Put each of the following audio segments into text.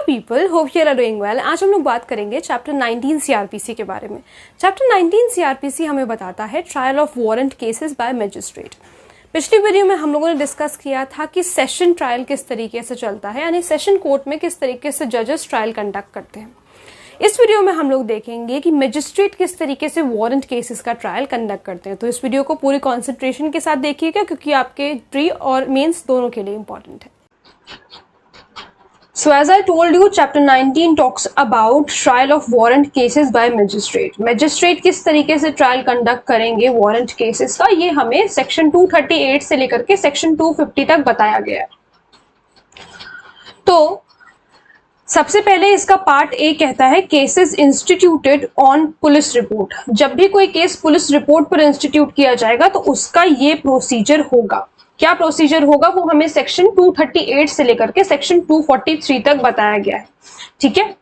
People, hope you are doing well. आज हम लोग बात करेंगे चैप्टर 19 सीआरपीसी के बारे में। चैप्टर 19 सीआरपीसी हमें बताता है trial of warrant cases bye magistrate. पिछली वीडियो में हम लोगों ने डिस्कस किया था कि सेशन ट्रायल किस तरीके से चलता है, यानी सेशन कोर्ट में किस तरीके से जजेस ट्रायल कंडक्ट करते हैं। इस वीडियो में हम लोग देखेंगे कि मजिस्ट्रेट किस तरीके से वारंट केसेस का ट्रायल कंडक्ट करते हैं। तो इस वीडियो को पूरी कॉन्सेंट्रेशन के साथ देखिएगा, क्योंकि आपके प्री और मेंस दोनों के लिए इंपॉर्टेंट है। So as I told you, chapter 19 talks about trial of warrant cases by magistrate. Magistrate किस तरीके से ट्रायल कंडक्ट करेंगे वारंट केसेस का, ये हमें सेक्शन 238 से लेकर के सेक्शन 250 तक बताया गया है। तो सबसे पहले इसका पार्ट ए कहता है cases instituted on police report. जब भी कोई केस पुलिस रिपोर्ट पर इंस्टीट्यूट किया जाएगा तो उसका ये प्रोसीजर होगा। क्या प्रोसीजर होगा वो हमें सेक्शन 238 से लेकर के सेक्शन 243 तक बताया गया है। ठीक है,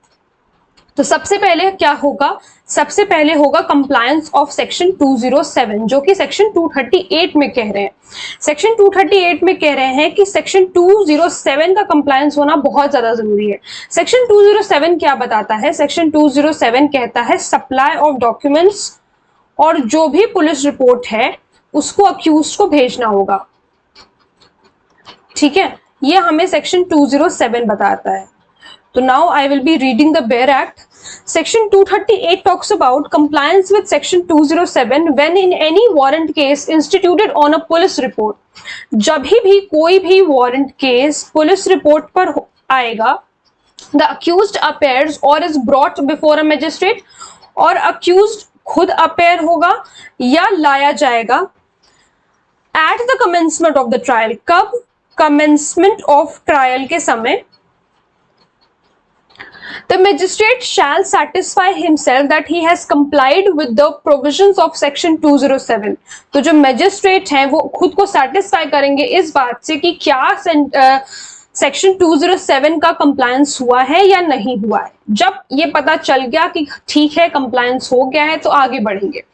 तो सबसे पहले क्या होगा, सबसे पहले होगा कंप्लायंस ऑफ सेक्शन 207, जो कि सेक्शन 238 में कह रहे हैं। सेक्शन 238 में कह रहे हैं कि सेक्शन 207 का कंप्लायंस होना बहुत ज्यादा जरूरी है। सेक्शन 207 क्या बताता है? सेक्शन 207 कहता है सप्लाई ऑफ डॉक्यूमेंट्स, और जो भी पुलिस रिपोर्ट है उसको अक्यूज्ड को भेजना होगा। ठीक है, ये हमें सेक्शन 207 बताता है। तो now I will be reading the bare act. Section 238 talks about compliance with section 207 when in any warrant case instituted on a police report. जब भी कोई भी वारंट केस पुलिस रिपोर्ट पर आएगा, द अक्यूज्ड अपीयर्स और is brought before a magistrate, और accused खुद appear होगा या लाया जाएगा at the commencement of the trial. कब? कमेंसमेंट ऑफ ट्रायल के समय। The magistrate shall satisfy himself that he has complied with the provisions of section 207. तो जो मैजिस्ट्रेट हैं वो खुद को सेटिस्फाई करेंगे इस बात से कि क्या सेक्शन 207 का कंप्लायंस हुआ है या नहीं हुआ है। जब ये पता चल गया कि ठीक है, कंप्लायंस हो गया है, तो आगे बढ़ेंगे।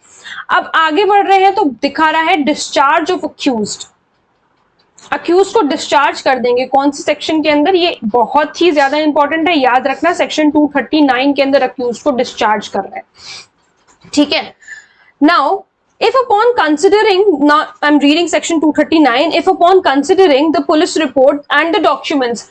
अब आगे बढ़ रहे हैं तो दिखा रहा है डिस्चार्ज ऑफ अक्यूज्ड। अक्यूज को डिस्चार्ज कर देंगे कौन सी सेक्शन के अंदर? ये बहुत ही ज्यादा इंपॉर्टेंट है, याद रखना। सेक्शन 239 के अंदर अक्यूज को डिस्चार्ज कर रहे हैं। ठीक है, now if upon considering, now I'm reading section 239, if upon considering the police report and the documents,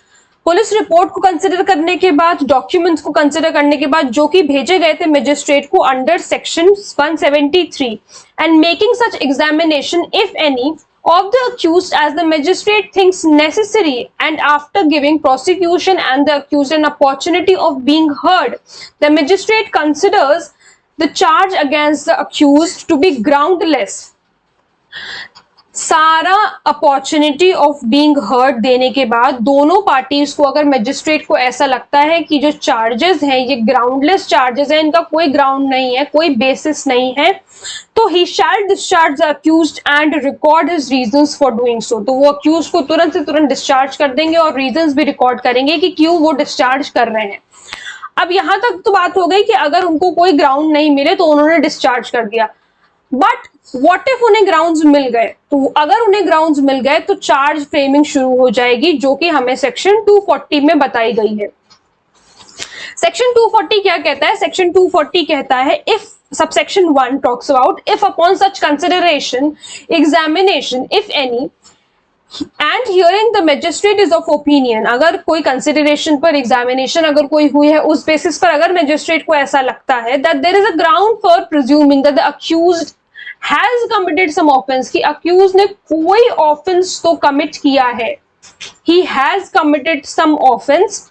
police report को कंसिडर करने के बाद, डॉक्यूमेंट्स को कंसिडर करने के बाद जो कि भेजे गए थे मजिस्ट्रेट को under section 173, and making such examination if any of the accused as the magistrate thinks necessary, and after giving prosecution and the accused an opportunity of being heard, the magistrate considers the charge against the accused to be groundless. सारा opportunity of being heard देने के बाद दोनों parties को, अगर magistrate को ऐसा लगता है कि जो चार्जेस हैं ये ग्राउंडलेस चार्जेस हैं, इनका कोई ग्राउंड नहीं है, कोई बेसिस नहीं है, तो he shall discharge the accused and record his reasons for doing so. तो वो अक्यूज्ड को तुरंत से तुरंत डिस्चार्ज कर देंगे और रीजंस भी रिकॉर्ड करेंगे कि क्यों वो डिस्चार्ज कर रहे हैं। अब यहां तक तो बात हो गई कि अगर उनको कोई ग्राउंड नहीं मिले तो उन्होंने डिस्चार्ज कर दिया, बट व्हाट इफ उन्हें ग्राउंड्स मिल गए? तो अगर उन्हें ग्राउंड्स मिल गए तो चार्ज फ्रेमिंग शुरू हो जाएगी, जो कि हमें सेक्शन 240 में बताई गई है। सेक्शन 240 क्या कहता है? सेक्शन 240 कहता है if subsection 1 talks about if upon such consideration, examination if any, and hearing the magistrate is of opinion. अगर कोई कंसिडरेशन पर, एग्जामिनेशन अगर कोई हुई है, उस बेसिस पर अगर मैजिस्ट्रेट को ऐसा लगता है that there is a ground for presuming that the accused has committed some offence, कि अक्यूज ने कोई ऑफेंस तो कमिट किया है, he has committed some offence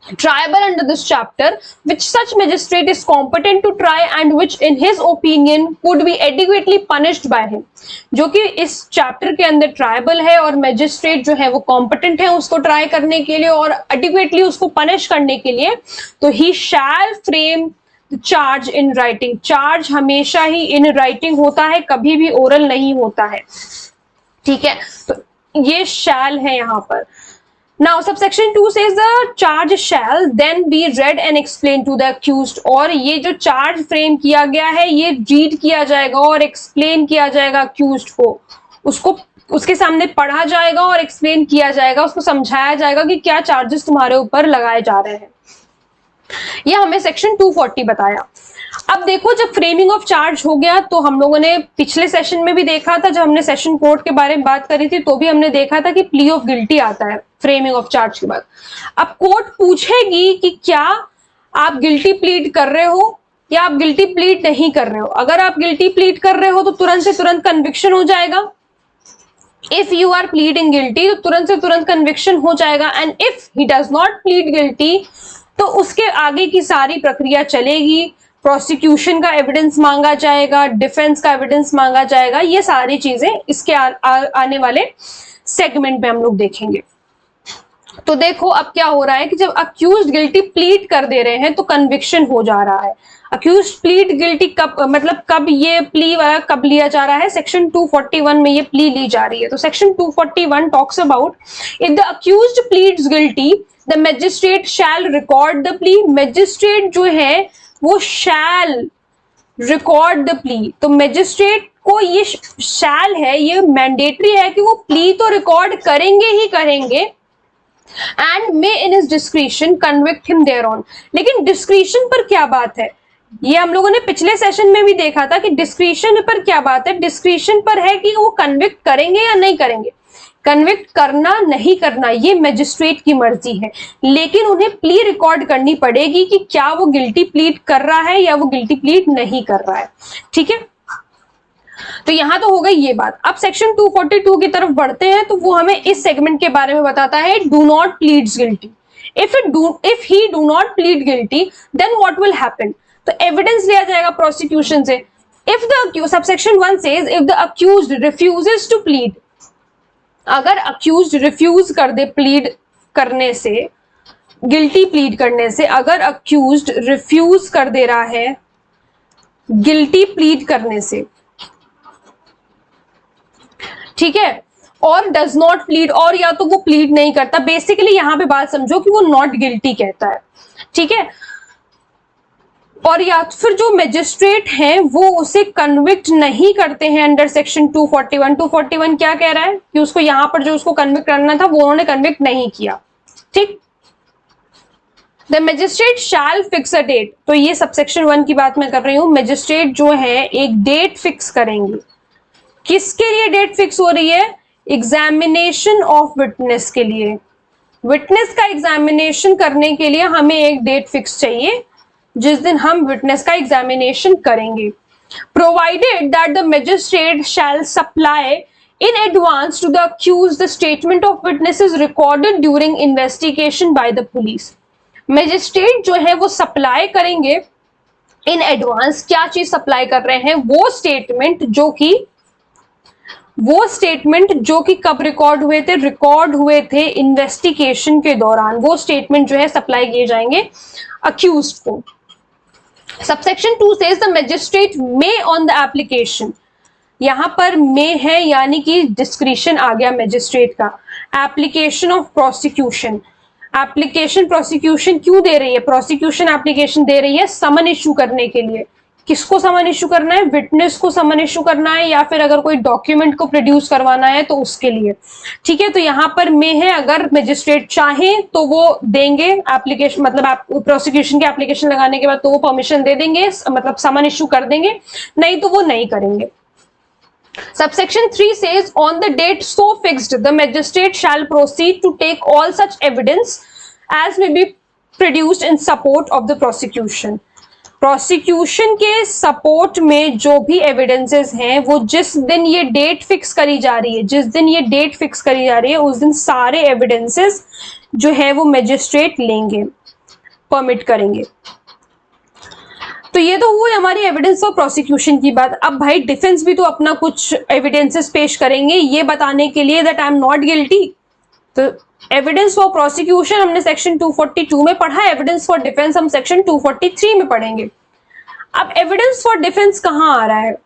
triable under this chapter which such magistrate is competent to try and which in his opinion could be adequately punished by him। जो कि इस chapter के अंदर ट्राइबल है और मैजिस्ट्रेट जो है वो कॉम्पिटेंट है उसको ट्राई करने के लिए और एडिक्वेटली उसको पनिश करने के लिए, तो he shall frame the charge in writing. Charge हमेशा ही इन राइटिंग होता है, कभी भी ओरल नहीं होता है। ठीक है, तो ये शैल है यहाँ पर। Now subsection 2 says the charge shall then be read and explained to the accused, और ये जो चार्ज फ्रेम किया गया है ये रीड किया जाएगा और एक्सप्लेन किया जाएगा अक्यूज्ड को, उसको उसके सामने पढ़ा जाएगा और एक्सप्लेन किया जाएगा, उसको समझाया जाएगा कि क्या चार्जेस तुम्हारे ऊपर लगाए जा रहे हैं। ये हमें सेक्शन 240 बताया। अब देखो, जब फ्रेमिंग ऑफ चार्ज हो गया तो हम लोगों ने पिछले सेशन में भी देखा था, जब हमने सेशन कोर्ट के बारे में बात करी थी तो भी हमने देखा था कि प्ली ऑफ गिल्टी आता है फ्रेमिंग ऑफ चार्ज के बाद। अब कोर्ट पूछेगी कि क्या आप गिल्टी प्लीड कर रहे हो या आप गिल्टी प्लीड नहीं कर रहे हो। अगर आप गिल्टी प्लीड कर रहे हो तो तुरंत से तुरंत कन्विक्शन हो जाएगा। If you are pleading guilty तो तुरंत से तुरंत कन्विक्शन हो जाएगा। And if he does not plead guilty तो उसके आगे की सारी प्रक्रिया चलेगी। प्रोसिक्यूशन का एविडेंस मांगा जाएगा, डिफेंस का एविडेंस मांगा जाएगा, ये सारी चीजें इसके आने वाले सेगमेंट में हम लोग देखेंगे। तो देखो अब क्या हो रहा है कि जब अक्यूज्ड गिल्टी प्लीड कर दे रहे हैं तो कन्विक्शन हो जा रहा है। अक्यूज्ड प्लीड गिल्टी कब, मतलब कब ये प्ली वाला कब लिया जा रहा है, सेक्शन 241 में ये प्ली ली जा रही है। तो section 241 talks about if the accused pleads guilty the magistrate shall record the plea. Magistrate जो है वो शैल रिकॉर्ड द प्ली। तो मैजिस्ट्रेट को ये शैल है, ये मैंडेटरी है कि वो प्ली तो रिकॉर्ड करेंगे ही करेंगे and may in his discretion convict him thereon. लेकिन डिस्क्रिशन पर क्या बात है, ये हम लोगों ने पिछले सेशन में भी देखा था कि डिस्क्रिशन पर क्या बात है। डिस्क्रिशन पर है कि वो कन्विक्ट करेंगे या नहीं करेंगे। कन्विक्ट करना नहीं करना ये मैजिस्ट्रेट की मर्जी है, लेकिन उन्हें प्ली रिकॉर्ड करनी पड़ेगी कि क्या वो गिल्टी प्लीड कर रहा है या वो गिल्टी प्लीड नहीं कर रहा है। ठीक है, तो यहां तो हो गई ये बात। अब सेक्शन 242 की तरफ बढ़ते हैं तो वो हमें इस सेगमेंट के बारे में बताता है, do not pleads guilty. If he do not plead guilty then what will happen. तो एविडेंस लिया जाएगा प्रोसिक्यूशन से। If the subsection 1 says if the accused refuses to plead, अगर अक्यूज्ड रिफ्यूज कर दे प्लीड करने से, गिल्टी प्लीड करने से, अगर अक्यूज्ड रिफ्यूज कर दे रहा है गिल्टी प्लीड करने से, ठीक है, और डज नॉट प्लीड, और या तो वो प्लीड नहीं करता, बेसिकली यहां पे बात समझो कि वो नॉट गिल्टी कहता है, ठीक है, और या फिर जो मैजिस्ट्रेट हैं वो उसे कन्विक्ट नहीं करते हैं अंडर सेक्शन 241। 241 क्या कह रहा है कि उसको यहां पर जो उसको कन्विक्ट करना था वो उन्होंने कन्विक्ट नहीं किया। ठीक, the magistrate shall fix a date. तो ये सबसेक्शन 1 की बात मैं कर रही हूं। मैजिस्ट्रेट जो है एक डेट फिक्स करेंगे। किसके लिए डेट फिक्स हो रही है? एग्जामिनेशन ऑफ विटनेस के लिए। विटनेस का एग्जामिनेशन करने के लिए हमें एक डेट फिक्स चाहिए जिस दिन हम विटनेस का एग्जामिनेशन करेंगे। Provided that the magistrate shell supply in advance to the accused the statement of witnesses recorded during investigation by the police। Magistrate जो है वो सप्लाई करेंगे इन एडवांस। क्या चीज सप्लाई कर रहे हैं? वो स्टेटमेंट जो कि कब रिकॉर्ड हुए थे? रिकॉर्ड हुए थे इन्वेस्टिगेशन के दौरान। वो स्टेटमेंट जो है सप्लाई किए जाएंगे अक्यूज्ड को। Subsection 2 says the magistrate may on the application. यहां पर मे है यानी कि डिस्क्रिशन आ गया मैजिस्ट्रेट का। Application of prosecution, application prosecution क्यों दे रही है? प्रोसिक्यूशन एप्लीकेशन दे रही है समन इशू करने के लिए। किसको समन इशू करना है? विटनेस को समन इशू करना है, या फिर अगर कोई डॉक्यूमेंट को प्रोड्यूस करवाना है तो उसके लिए। ठीक है, तो यहां पर मे है, अगर मैजिस्ट्रेट चाहे तो वो देंगे एप्लीकेशन, मतलब प्रोसिक्यूशन के एप्लीकेशन लगाने के बाद तो वो परमिशन दे देंगे, मतलब समन इशू कर देंगे, नहीं तो वो नहीं करेंगे। Subsection 3 says on the date so fixed the magistrate shall proceed to take all such evidence as may be produced in support of the prosecution। Prosecution के सपोर्ट में जो भी एविडेंसेस हैं वो जिस दिन ये डेट फिक्स करी जा रही है, उस दिन सारे एविडेंसेस जो है वो मैजिस्ट्रेट लेंगे, परमिट करेंगे। तो ये तो हुई हमारी एविडेंस फॉर प्रोसिक्यूशन की बात। अब भाई डिफेंस भी तो अपना कुछ एविडेंसेस पेश करेंगे ये बताने के लिए that I am not guilty. तो एविडेंस फॉर प्रोसिक्यूशन हमने सेक्शन 242 में पढ़ा, एविडेंस फॉर डिफेंस हम सेक्शन 243 में पढ़ेंगे। अब एविडेंस फॉर डिफेंस कहां आ रहा है?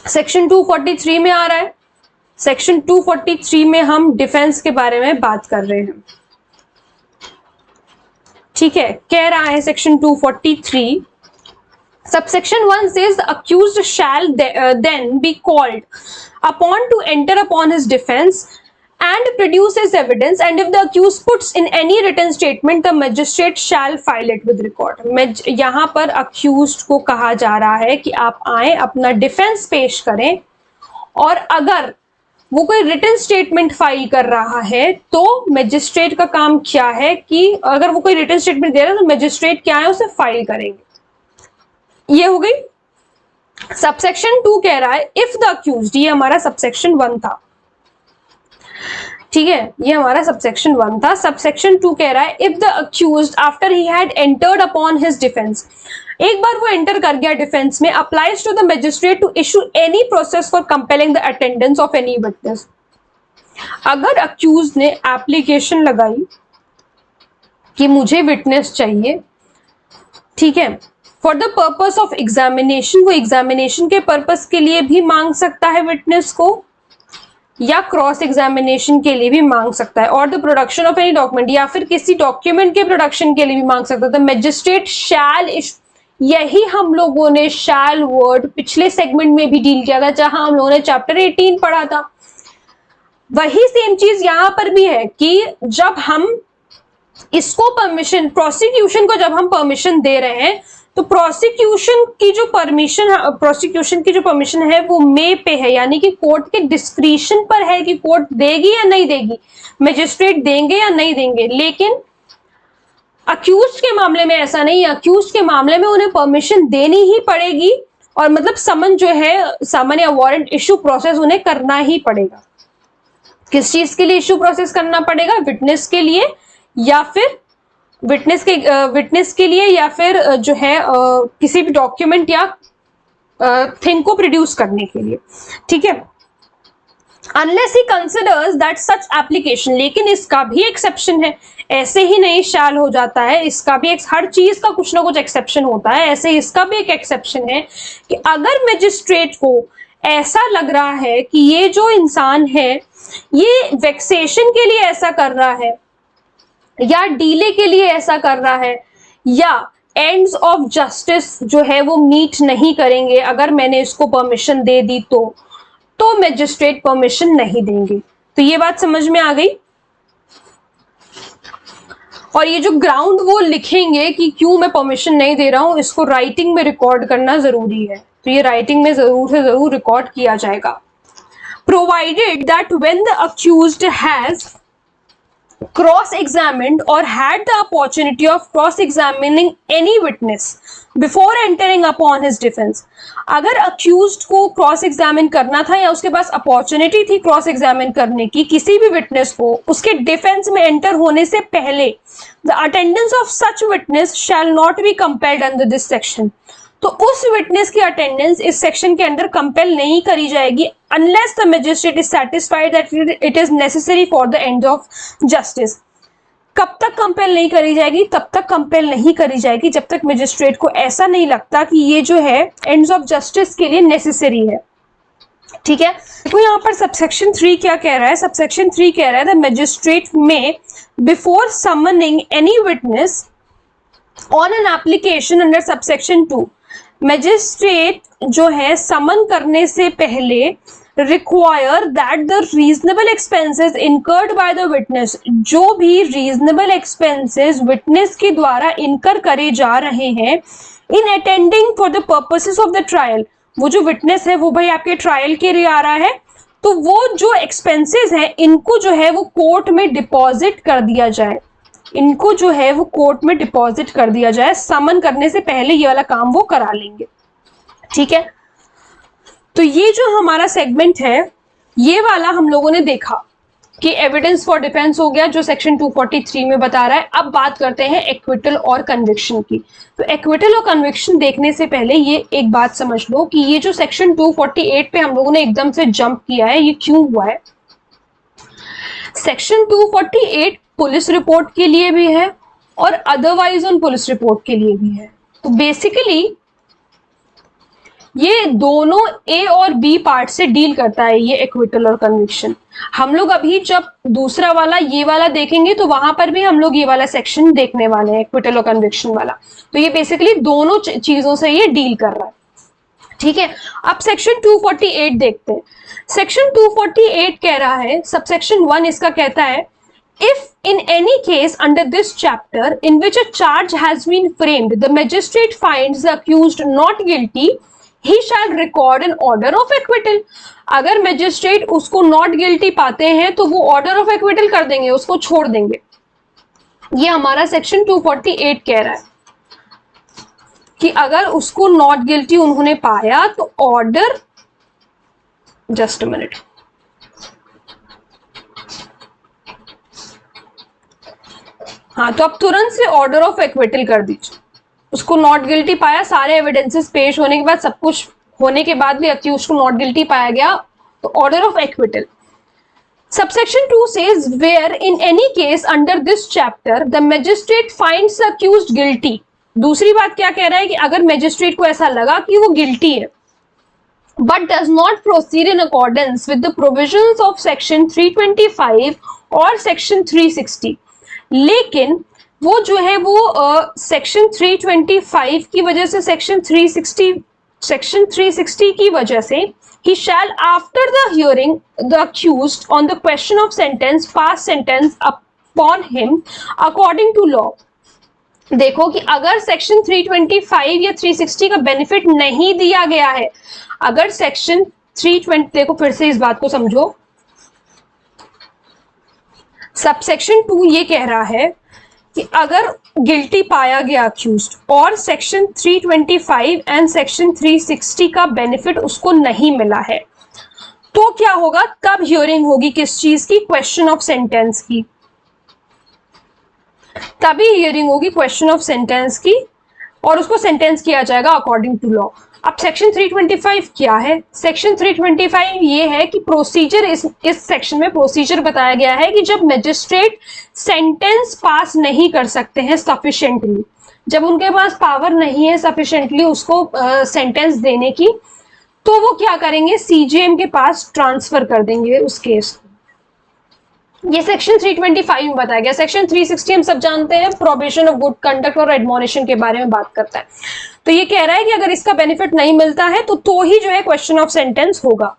सेक्शन 243 में आ रहा है। सेक्शन 243 में हम डिफेंस के बारे में बात कर रहे हैं। ठीक है, कह रहा है section 243 Subsection 1 says the accused shall then be called upon to enter upon his defense and produce his evidence, and if the accused puts in any written statement the magistrate shall file it with record। यहाँ पर accused को कहा जा रहा है कि आप आए, अपना डिफेंस पेश करें, और अगर वो कोई रिटन स्टेटमेंट फाइल कर रहा है तो मैजिस्ट्रेट का काम क्या है कि अगर वो कोई रिटन स्टेटमेंट दे रहा है तो मैजिस्ट्रेट क्या है, उसे फाइल करेंगे। ये हो गई। सबसेक्शन 2 कह रहा है इफ द अक्यूज्ड, ये हमारा सबसेक्शन 1 था, ठीक है, ये हमारा सबसेक्शन 1 था। सबसेक्शन 2 कह रहा है if the accused after he had entered upon his defence, एक बार वो एंटर कर गया डिफेंस में, applies to the magistrate to issue any process for compelling the attendance of any witness. अगर अक्यूज ने एप्लीकेशन लगाई कि मुझे विटनेस चाहिए, ठीक है, for the purpose of examination, वो एग्जामिनेशन के पर्पस के लिए भी मांग सकता है विटनेस को, या क्रॉस एग्जामिनेशन के लिए भी मांग सकता है, और the production of any document, या फिर किसी डॉक्यूमेंट के प्रोडक्शन के लिए भी मांग सकता है। द मैजिस्ट्रेट शैल इशू, यही हम लोगों ने शैल वर्ड पिछले सेगमेंट में भी डील किया था, जहां हम लोगों ने चैप्टर 18 पढ़ा था। वही सेम चीज यहां पर भी है कि जब हम इसको परमिशन, प्रोसिक्यूशन को जब हम परमिशन दे रहे हैं तो प्रोसिक्यूशन की जो परमिशन है वो मे पे है, यानी कि कोर्ट के डिस्क्रिशन पर है कि कोर्ट देगी या नहीं देगी, मैजिस्ट्रेट देंगे या नहीं देंगे। लेकिन अक्यूज्ड के मामले में ऐसा नहीं है, अक्यूज्ड के मामले में उन्हें परमिशन देनी ही पड़ेगी, और मतलब समन जो है, समन या वारंट इशू प्रोसेस उन्हें करना ही पड़ेगा। किस चीज के लिए इशू प्रोसेस करना पड़ेगा? विटनेस के लिए, या फिर विटनेस के लिए, या फिर जो है किसी भी डॉक्यूमेंट या थिंग को प्रोड्यूस करने के लिए, ठीक है। Unless he considers that such application, लेकिन इसका भी एक्सेप्शन है, ऐसे ही नहीं शैल हो जाता है, इसका भी हर चीज का कुछ ना कुछ एक्सेप्शन होता है। ऐसे इसका भी एक एक्सेप्शन है कि अगर मैजिस्ट्रेट को ऐसा लग रहा है कि ये जो इंसान है ये वेक्सेशन के लिए ऐसा कर रहा है, या डिले के लिए ऐसा कर रहा है, या एंड्स ऑफ जस्टिस जो है वो मीट नहीं करेंगे अगर मैंने इसको परमिशन दे दी तो मैजिस्ट्रेट परमिशन नहीं देंगे। तो ये बात समझ में आ गई। और ये जो ग्राउंड वो लिखेंगे कि क्यों मैं परमिशन नहीं दे रहा हूं, इसको राइटिंग में रिकॉर्ड करना जरूरी है, तो ये राइटिंग में जरूर से जरूर रिकॉर्ड किया जाएगा। Provided that when the accused has cross-examined or had the opportunity of cross-examining any witness before entering upon his defense, अगर accused को cross-examine करना था या उसके पास opportunity थी cross-examine करने की किसी भी witness को, उसके defense में enter होने से पहले, the attendance of such witness shall not be compelled under this section, तो उस विटनेस की अटेंडेंस इस सेक्शन के अंदर कंपेल नहीं करी जाएगी unless the magistrate is satisfied that it is necessary for the end of justice. कब तक कंपेल नहीं करी जाएगी? तब तक कंपेल नहीं करी जाएगी जब तक मैजिस्ट्रेट को ऐसा नहीं लगता कि ये जो है एंड्स ऑफ जस्टिस के लिए नेसेसरी है, ठीक है। तो यहाँ पर सबसेक्शन 3 क्या कह रहा है? सबसेक्शन 3 कह रहा है द मैजिस्ट्रेट में before summoning any witness on an application under subsection 2, magistrate जो है समन करने से पहले require that the reasonable expenses incurred by the witness, जो भी रीजनेबल एक्सपेंसेस विटनेस के द्वारा इनकर करे जा रहे हैं in attending for the purposes of the trial, वो जो विटनेस है वो भाई आपके ट्रायल के लिए आ रहा है, तो वो जो एक्सपेंसेस हैं इनको जो है वो कोर्ट में डिपॉजिट कर दिया जाए, इनको जो है वो कोर्ट में डिपॉजिट कर दिया जाए। समन करने से पहले ये वाला काम वो करा लेंगे, ठीक है। तो ये जो हमारा सेगमेंट है ये वाला हम लोगों ने देखा कि एविडेंस फॉर डिफेंस हो गया जो सेक्शन 243 में बता रहा है। अब बात करते हैं एक्विटल और कन्विक्शन की। तो एक्विटल और कन्विक्शन देखने से पहले ये एक बात समझ लो कि ये जो सेक्शन 248 पे हम लोगों ने एकदम से जंप किया है, ये क्यों हुआ है? सेक्शन 248 पुलिस रिपोर्ट के लिए भी है और अदरवाइज ऑन पुलिस रिपोर्ट के लिए भी है। तो बेसिकली ये दोनों ए और बी पार्ट से डील करता है ये एक्विटल और कन्विक्शन। हम लोग अभी जब दूसरा वाला ये वाला देखेंगे तो वहां पर भी हम लोग ये वाला सेक्शन देखने वाले हैं, एक्विटल और कन्विक्शन वाला। तो ये बेसिकली दोनों चीजों से ये डील कर रहा है, ठीक है। अब सेक्शन 248 देखते हैं। सेक्शन 248 कह रहा है, सबसेक्शन 1 इसका कहता है, if in any case under this chapter in which a charge has been framed the magistrate finds the accused not guilty he shall record an order of acquittal। अगर magistrate उसको not guilty पाते हैं तो वो order of acquittal कर देंगे, उसको छोड़ देंगे। ये हमारा सेक्शन 248 कह रहा है कि अगर उसको नॉट गिल्टी उन्होंने पाया तो ऑर्डर, जस्ट अ मिनट, हाँ, तो अब तुरंत से ऑर्डर ऑफ एक्विटल कर दीजिए। उसको नॉट गिल्टी पाया, सारे एविडेंसेस पेश होने के बाद, सब कुछ होने के बाद भी अक्यूज को नॉट गिल्टी पाया गया, तो order of acquittal. Subsection 2 says where in any case under this chapter the magistrate finds the accused guilty। दूसरी बात क्या कह रहा है कि अगर मैजिस्ट्रेट को ऐसा लगा कि वो गिल्टी है but does not proceed in accordance with the provisions of section 325 और section 360, लेकिन वो जो है वो सेक्शन 325 की वजह से सेक्शन 360 की वजह से he shall after the hearing the accused on the question of sentence pass sentence upon him according to law। देखो कि अगर सेक्शन 325 या 360 का बेनिफिट नहीं दिया गया है, अगर सेक्शन 320, देखो फिर से इस बात को समझो, सबसेक्शन 2 ये कह रहा है कि अगर गिल्टी पाया गया अक्यूज्ड और सेक्शन 325 एंड सेक्शन 360 का बेनिफिट उसको नहीं मिला है, तो क्या होगा, कब हियरिंग होगी, किस चीज की, क्वेश्चन ऑफ सेंटेंस की, तभी हियरिंग होगी क्वेश्चन ऑफ सेंटेंस की, और उसको सेंटेंस किया जाएगा अकॉर्डिंग टू लॉ। अब सेक्शन 325 क्या है? सेक्शन 325 ये है कि प्रोसीजर, इस सेक्शन में प्रोसीजर बताया गया है कि जब मैजिस्ट्रेट सेंटेंस पास नहीं कर सकते हैं सफिशिएंटली, जब उनके पास पावर नहीं है सफिशिएंटली उसको सेंटेंस देने की, तो वो क्या करेंगे, सीजेएम के पास ट्रांसफर कर देंगे उस केस को। ये सेक्शन 325 में बताया गया। सेक्शन 360 हम सब जानते हैं, प्रोबेशन ऑफ गुड कंडक्ट और एडमोनिशन के बारे में बात करता है। तो ये कह रहा है कि अगर इसका बेनिफिट नहीं मिलता है तो ही जो है क्वेश्चन ऑफ सेंटेंस होगा।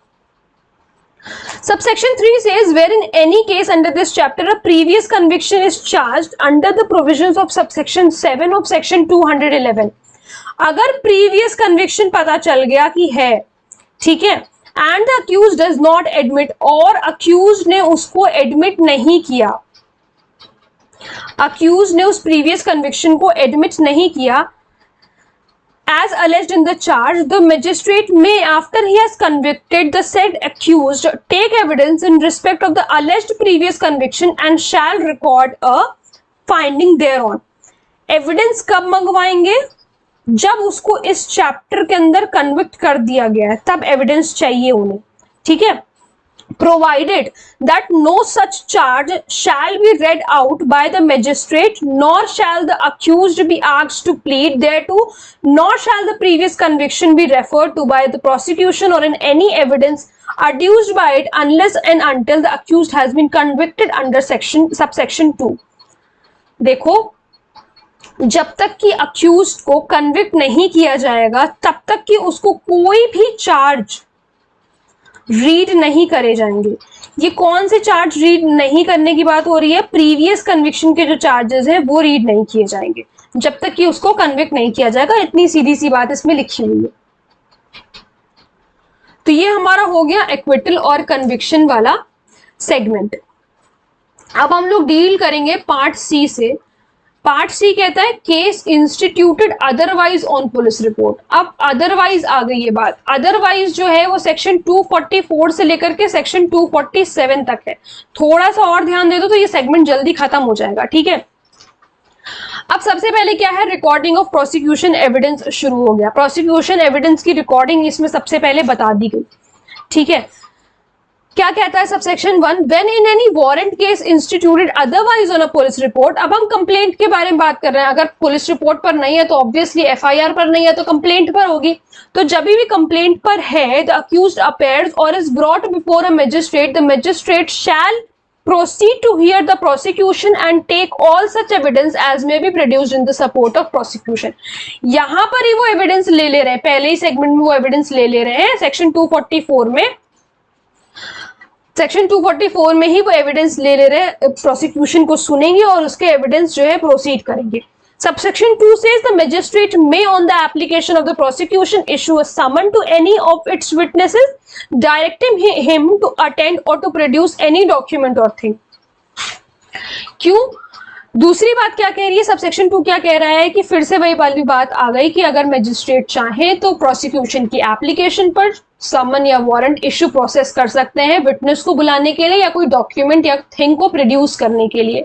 Subsection 3 says where in any case under this chapter a previous conviction is charged under the provisions of subsection 7 of section 211। अगर previous conviction पता चल गया कि है, ठीक है, and the accused does not admit, और accused ने उसको admit नहीं किया, accused ने उस previous conviction को admit नहीं किया, as alleged in the charge, the magistrate may, after he has convicted the said accused, take evidence in respect of the alleged previous conviction and shall record a finding thereon। Evidence कब मंगवाएंगे? जब उसको इस chapter के अंदर convict कर दिया गया है, तब एविडेंस चाहिए उन्हें, ठीक है। Provided that no such charge shall be read out by the magistrate, nor shall the accused be asked to plead thereto, nor shall the previous conviction be referred to by the prosecution or in any evidence adduced by it unless and until the accused has been convicted under subsection 2। देखो, जब तक कि accused को convict नहीं किया जाएगा तब तक कि उसको कोई भी चार्ज रीड नहीं करे जाएंगे। ये कौन से चार्ज रीड नहीं करने की बात हो रही है? प्रीवियस कन्विक्शन के जो चार्जेस हैं वो रीड नहीं किए जाएंगे जब तक कि उसको कन्विक्ट नहीं किया जाएगा। इतनी सीधी सी बात इसमें लिखी हुई है। तो ये हमारा हो गया एक्विटल और कन्विक्शन वाला सेगमेंट। अब हम लोग डील करेंगे पार्ट सी से। पार्ट सी कहता है case instituted otherwise on police report. अब अदरवाइज आ गई ये बात। अदरवाइज जो है वो सेक्शन 244 से लेकर के सेक्शन 247 तक है। थोड़ा सा और ध्यान दे दो तो ये सेगमेंट जल्दी खत्म हो जाएगा, ठीक है। अब सबसे पहले क्या है, रिकॉर्डिंग ऑफ प्रोसिक्यूशन एविडेंस शुरू हो गया। प्रोसिक्यूशन एविडेंस की रिकॉर्डिंग इसमें सबसे पहले बता दी गई, ठीक है। क्या कहता है subsection 1, when in any warrant case instituted otherwise on a police report. अब हम कंप्लेंट के बारे में बात कर रहे हैं, अगर पुलिस रिपोर्ट पर नहीं है तो ऑब्वियसली एफआईआर पर नहीं है तो कंप्लेंट पर होगी। तो जब भी कंप्लेंट पर है, द अक्यूज्ड अपीयर्स और is brought before a magistrate, the magistrate shell proceed to hear the prosecution and take all such evidence as may be produced in the support of prosecution। यहां पर ही वो evidence ले रहे हैं, पहले ही segment में वो एविडेंस ले रहे हैं। सेक्शन 244 में, सेक्शन 244 में ही वो एविडेंस ले रहे हैं, प्रोसिक्यूशन को सुनेंगे और उसके एविडेंस जो है प्रोसीड करेंगे। Subsection 2 says the magistrate may, on the application of the prosecution, issue a summon to any of its witnesses, directing him to attend or to produce any document or thing। क्यों? दूसरी बात क्या कह रही है subsection 2, क्या कह रहा है कि फिर से वही वाली बात आ गई कि अगर मैजिस्ट्रेट चाहे तो प्रोसिक्यूशन की एप्लीकेशन पर समन या वारंट इश्यू प्रोसेस कर सकते हैं विटनेस को बुलाने के लिए या कोई डॉक्यूमेंट या थिंग को प्रोड्यूस करने के लिए।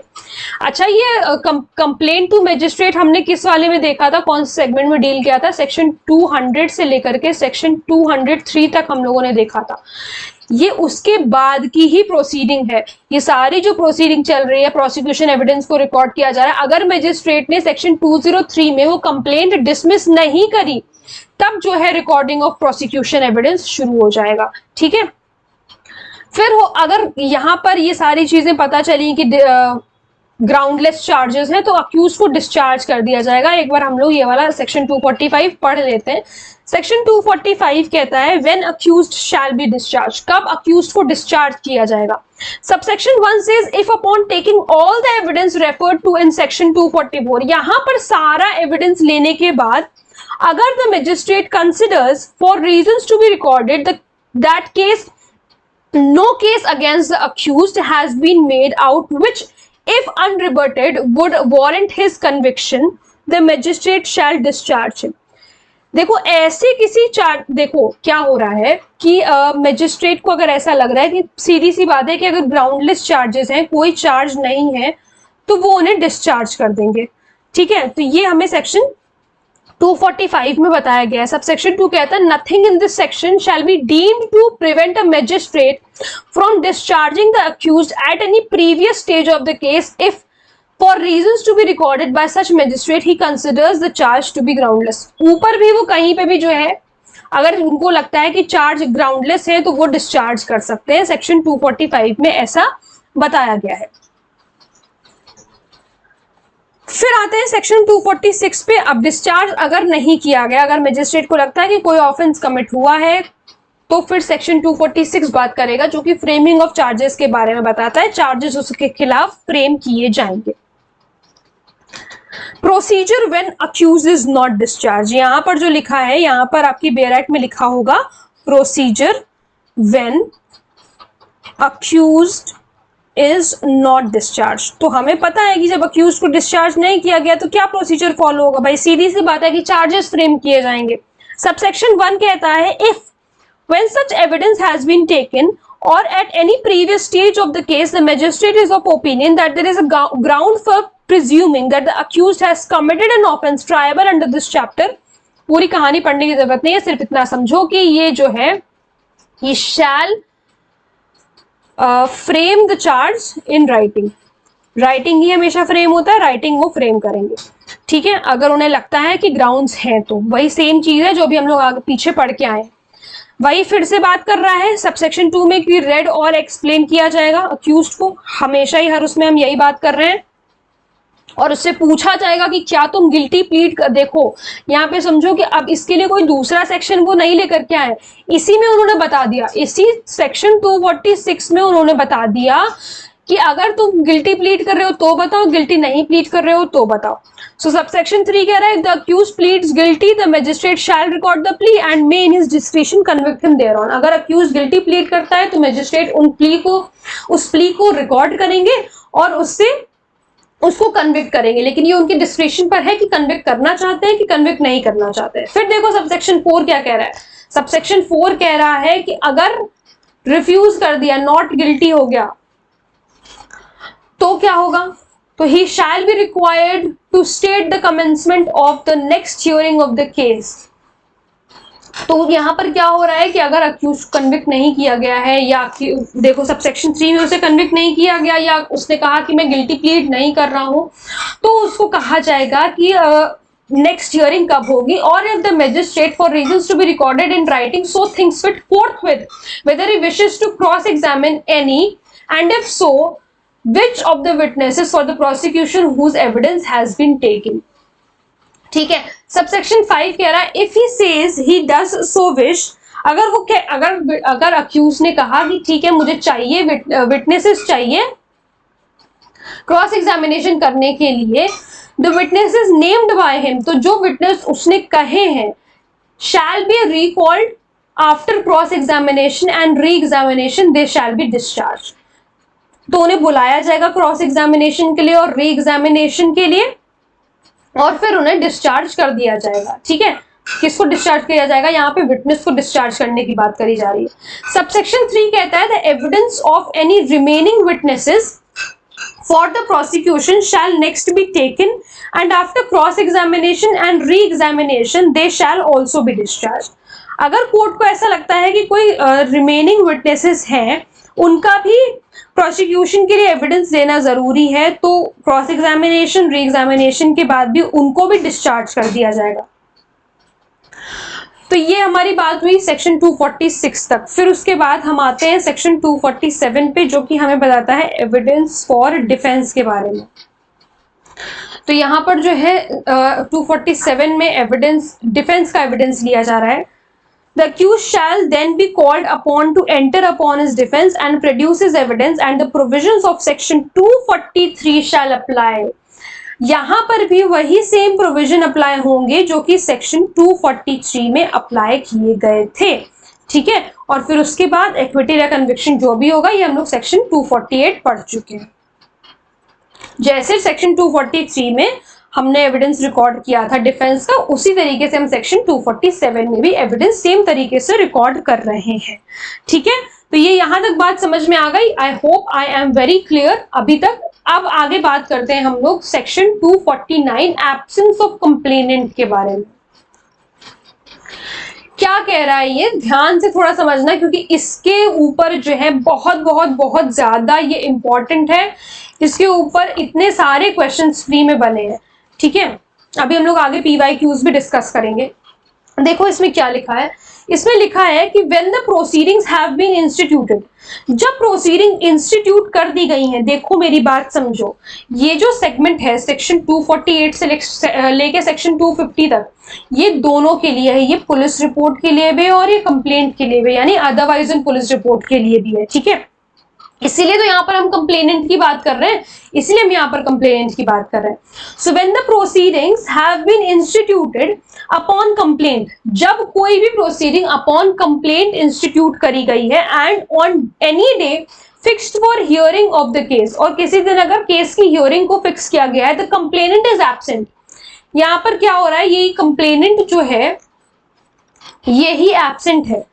अच्छा, ये कंप्लेंट टू मैजिस्ट्रेट हमने किस वाले में देखा था, कौन से सेगमेंट में डील किया था? सेक्शन 200 से लेकर के सेक्शन 203 तक हम लोगों ने देखा था। ये उसके बाद की ही प्रोसीडिंग है। ये सारी जो प्रोसीडिंग चल रही है, प्रोसिक्यूशन एविडेंस को रिकॉर्ड किया जा रहा है, अगर मैजिस्ट्रेट ने सेक्शन 203 में वो कंप्लेंट डिसमिस नहीं करी तब जो है रिकॉर्डिंग ऑफ प्रोसिक्यूशन एविडेंस शुरू हो जाएगा। ठीक है, फिर अगर यहां पर ये सारी चीजें पता चली कि ग्राउंडलेस चार्जेस हैं तो अक्यूज को डिस्चार्ज कर दिया जाएगा। एक बार हम लोग ये वाला सेक्शन 245 पढ़ लेते हैं। सेक्शन 245 कहता है when accused shall be discharge, कब अक्यूज्ड को डिस्चार्ज किया जाएगा। Subsection 1 says if upon taking all the evidence referred to in section 244, यहां पर सारा एविडेंस लेने के बाद अगर the magistrate considers for reasons to be recorded that case no case against the accused has been made out which if unrebutted would warrant his conviction, the magistrate shall discharge him। देखो ऐसे किसी देखो क्या हो रहा है कि magistrate को अगर ऐसा लग रहा है कि सीधी सी बात है कि अगर ग्राउंडलेस चार्जेस हैं, कोई चार्ज नहीं है, तो वो उन्हें डिस्चार्ज कर देंगे। ठीक है, तो ये हमें सेक्शन 245 में बताया गया है। सबसेक्शन 2 कहता है nothing in this section shall be deemed to prevent a magistrate from discharging the accused at any previous stage of the case if for reasons to be recorded by such magistrate he considers the charge to be groundless. ऊपर भी वो कहीं पे भी जो है अगर उनको लगता है कि चार्ज ग्राउंडलेस है तो वो डिस्चार्ज कर सकते हैं। सेक्शन 245 में ऐसा बताया गया है। फिर आते हैं सेक्शन 246 पे। अब डिस्चार्ज अगर नहीं किया गया, अगर मैजिस्ट्रेट को लगता है कि कोई ऑफेंस कमिट हुआ है, तो फिर सेक्शन 246 बात करेगा जो कि फ्रेमिंग ऑफ चार्जेस के बारे में बताता है। चार्जेस उसके खिलाफ फ्रेम किए जाएंगे। Procedure when accused is not discharge, यहां पर जो लिखा है, यहां पर आपकी बेरेट में लिखा होगा procedure when accused is not discharge. तो हमें पता है कि जब अक्यूज को डिस्चार्ज नहीं किया गया तो क्या प्रोसीजर फॉलो होगा भाई, सीधी सी बात है कि चार्जेस फ्रेम किए जाएंगे। सबसेक्शन 1 कहता है if when such evidence has been taken और at any previous stage of the case the magistrate is of opinion that there is a ground for presuming that the accused has committed an offence triable under this chapter. पूरी कहानी पढ़ने की जरूरत नहीं है, सिर्फ इतना समझो कि ये जो है ये shall frame the charge in writing. Writing ही हमेशा फ्रेम होता है, राइटिंग वो फ्रेम करेंगे। ठीक है, अगर उन्हें लगता है कि ग्राउंड्स हैं तो वही सेम चीज है जो भी हम लोग आगे पीछे पढ़ के आए, वही फिर से बात कर रहा है सबसेक्शन 2 में कि रेड और एक्सप्लेन किया जाएगा अक्यूज्ड को। हमेशा ही हर उसमें हम यही बात कर रहे हैं। और उससे पूछा जाएगा कि क्या तुम गिल्टी प्लीड कर, देखो यहाँ पे समझो कि अब इसके लिए कोई दूसरा सेक्शन वो नहीं लेकर के आए, इसी में उन्होंने बता दिया, इसी सेक्शन 246 में उन्होंने बता दिया कि अगर तुम गिल्टी प्लीड कर रहे हो तो बताओ, गिल्टी नहीं प्लीड कर रहे हो तो बताओ। सो सबसेक्शन 3 कह रहा है the accused pleads guilty the magistrate shall record the plea and may in his discretion convict him thereon. अगर अक्यूज्ड गिल्टी प्लीड करता है तो मैजिस्ट्रेट उस प्ली को रिकॉर्ड करेंगे और उसको कन्विक्ट करेंगे, लेकिन ये उनके डिस्क्रिप्शन पर है कि कन्विक्ट करना चाहते हैं कि कन्विक्ट नहीं करना चाहते हैं। फिर देखो सबसेक्शन 4 क्या कह रहा है। सबसेक्शन 4 कह रहा है कि अगर रिफ्यूज कर दिया, नॉट गिल्टी हो गया, तो क्या होगा, तो he shall be required to state the commencement of the next hearing of the case. तो यहाँ पर क्या हो रहा है कि अगर अक्यूज कन्विक्ट नहीं किया गया है, या देखो सबसेक्शन 3 में उसे कन्विक्ट नहीं किया गया, या उसने कहा कि मैं गिल्टी प्लीड नहीं कर रहा हूं, तो उसको कहा जाएगा कि नेक्स्ट हियरिंग कब होगी, और if the magistrate for reasons to be recorded in writing so thinks fit forthwith whether he wishes to cross examine any, and if so which of the witnesses for the prosecution whose evidence has been taken। ठीक है, subsection 5 कह रहा है if he says he does so wish, अगर वो अगर accused ने कहा कि ठीक है मुझे चाहिए विटनेसेस चाहिए क्रॉस एग्जामिनेशन करने के लिए, the witnesses named by him, तो जो विटनेस उसने कहे हैं shall be recalled after cross examination and re examination they shell be discharge. तो उन्हें बुलाया जाएगा क्रॉस एग्जामिनेशन के लिए और री एग्जामिनेशन के लिए, और फिर उन्हें डिस्चार्ज कर दिया जाएगा। ठीक है, किसको डिस्चार्ज किया जाएगा, यहाँ पे विटनेस को डिस्चार्ज करने की बात करी जा रही है। सबसेक्शन 3 कहता है the evidence of any remaining witnesses for the prosecution shall next be taken and after cross examination and re examination they shall also be discharge. अगर कोर्ट को ऐसा लगता है कि कोई रिमेनिंग विटनेसेस हैं, उनका भी प्रोसिक्यूशन के लिए एविडेंस देना जरूरी है, तो क्रॉस एग्जामिनेशन री एग्जामिनेशन के बाद भी उनको भी डिस्चार्ज कर दिया जाएगा। तो ये हमारी बात हुई सेक्शन 246 तक। फिर उसके बाद हम आते हैं सेक्शन 247 पे, जो कि हमें बताता है एविडेंस फॉर डिफेंस के बारे में। तो यहाँ पर जो है 247 में एविडेंस डिफेंस का एविडेंस लिया जा रहा है। The accused shall then be called upon to enter upon his defense and produce his evidence, and the provisions of section 243 shall apply। यहां पर भी वही सेम प्रोविजन अप्लाई होंगे जो कि सेक्शन 243 में अप्लाई किए गए थे। ठीक है, और फिर उसके बाद एक्विटी या कन्विक्शन जो भी होगा, ये हम लोग सेक्शन 248 पढ़ चुके हैं। जैसे सेक्शन 243 में हमने एविडेंस रिकॉर्ड किया था डिफेंस का, उसी तरीके से हम सेक्शन 247 में भी एविडेंस सेम तरीके से रिकॉर्ड कर रहे हैं। ठीक है, तो ये यहां तक बात समझ में आ गई। I hope I am very clear अभी तक। अब आगे बात करते हैं हम लोग सेक्शन 249 एब्सेंस ऑफ कंप्लेनेंट के बारे में। क्या कह रहा है ये, ध्यान से थोड़ा समझना, क्योंकि इसके ऊपर जो है बहुत बहुत बहुत ज्यादा ये इंपॉर्टेंट है। इसके ऊपर इतने सारे क्वेश्चंस फ्री में बने हैं। ठीक है, अभी हम लोग आगे PYQs भी डिस्कस करेंगे। देखो इसमें क्या लिखा है, इसमें लिखा है कि when the proceedings have been instituted, जब प्रोसीडिंग इंस्टीट्यूट कर दी गई हैं। देखो मेरी बात समझो, ये जो सेगमेंट है सेक्शन 248 से लेके सेक्शन 250 तक, ये दोनों के लिए है। ये पुलिस रिपोर्ट के लिए भी और ये कंप्लेंट के लिए भी, यानी अदरवाइज पुलिस रिपोर्ट के लिए भी है। ठीक है, इसीलिए तो यहाँ पर हम कंप्लेनेंट की बात कर रहे हैं, इसलिए हम यहाँ पर कंप्लेनेंट की बात कर रहे हैं। So when the proceedings have been instituted upon complaint, जब कोई भी प्रोसीडिंग अपॉन कंप्लेंट इंस्टीट्यूट करी गई है, and on any day fixed for hearing of the case, और किसी दिन अगर केस की हियरिंग को फिक्स किया गया है, द कंप्लेनेंट इज एब्सेंट। यहाँ पर क्या हो रहा है, ये कंप्लेनेंट जो है यही एब्सेंट है।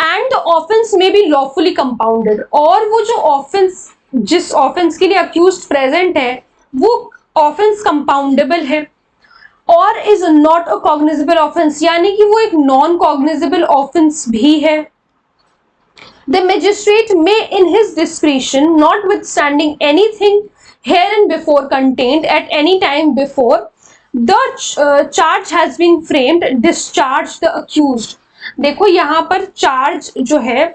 एंड द ऑफेंस में बी लॉफुली कंपाउंडेड, और वो जो ऑफेंस, जिस ऑफेंस के लिए अक्यूज्ड प्रेजेंट है, वो ऑफेंस कंपाउंडेबल है, और is not a cognizable offence, यानी कि वो एक नॉन कॉग्निजेबल ऑफेंस भी है। The magistrate may in his discretion, notwithstanding anything herein before contained at any time before the charge has been framed, discharge the accused। देखो यहाँ पर charge जो है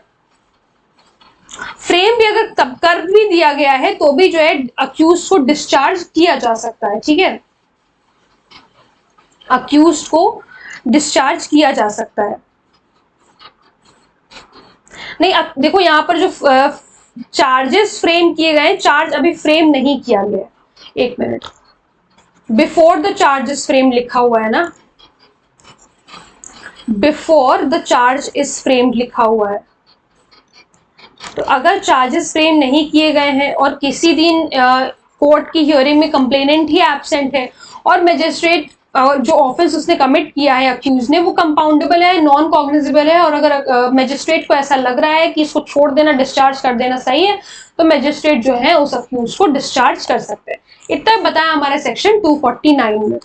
फ्रेम भी अगर तब कर भी दिया गया है, तो भी जो है अक्यूज को डिस्चार्ज किया जा सकता है। ठीक है, अक्यूज को डिस्चार्ज किया जा सकता है। नहीं, अब देखो यहाँ पर जो चार्जेस फ्रेम किए गए हैं, चार्ज अभी फ्रेम नहीं किया गया। एक minute, before the charges frame लिखा हुआ है ना, before the charge is framed लिखा हुआ है। तो अगर चार्जेस फ्रेम नहीं किए गए हैं और किसी दिन कोर्ट की हियरिंग में कंप्लेनेंट ही एब्सेंट है, और मैजिस्ट्रेट जो ऑफेंस उसने कमिट किया है अक्यूज ने, वो कंपाउंडेबल है, नॉन कॉग्निजेबल है, और अगर मैजिस्ट्रेट को ऐसा लग रहा है कि इसको छोड़ देना, डिस्चार्ज कर देना सही है, तो मैजिस्ट्रेट जो है उस अक्यूज को डिस्चार्ज कर सकते हैं। इतना बताया हमारे सेक्शन 249 में।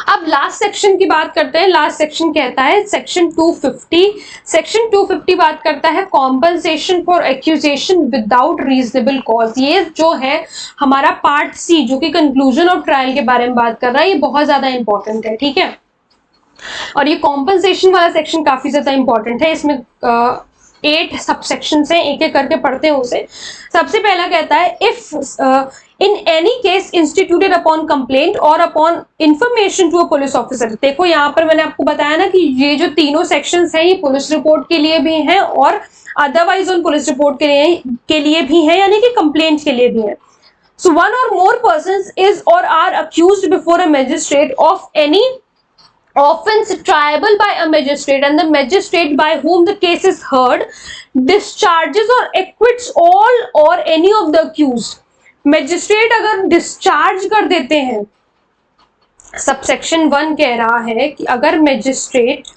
अब लास्ट सेक्शन की बात करते हैं। लास्ट सेक्शन कहता है सेक्शन 250। सेक्शन 250 बात करता है compensation for accusation without reasonable cause. ये जो है हमारा पार्ट सी, जो कि कंक्लूजन ऑफ ट्रायल के बारे में बात कर रहा है, ये बहुत ज्यादा इंपॉर्टेंट है, ठीक है। और ये कॉम्पनसेशन वाला सेक्शन काफी ज्यादा इंपॉर्टेंट है। इसमें 8 सब सेक्शंस हैं, एक एक करके पढ़ते हैं उसे। सबसे पहला कहता है if in any case instituted upon complaint or upon information to a police officer. देखो यहाँ पर मैंने आपको बताया ना कि ये जो तीनों सेक्शंस हैं ये पुलिस रिपोर्ट के लिए भी हैं और अदरवाइज ऑन पुलिस रिपोर्ट के लिए भी हैं, यानी कि कंप्लेंट के लिए भी हैं। So one or more persons is or are accused before a magistrate of any offense triable by a magistrate, and the magistrate by whom the case is heard discharges or acquits all or any of the accused. Magistrate अगर discharge कर देते हैं, subsection 1 कह रहा है कि अगर magistrate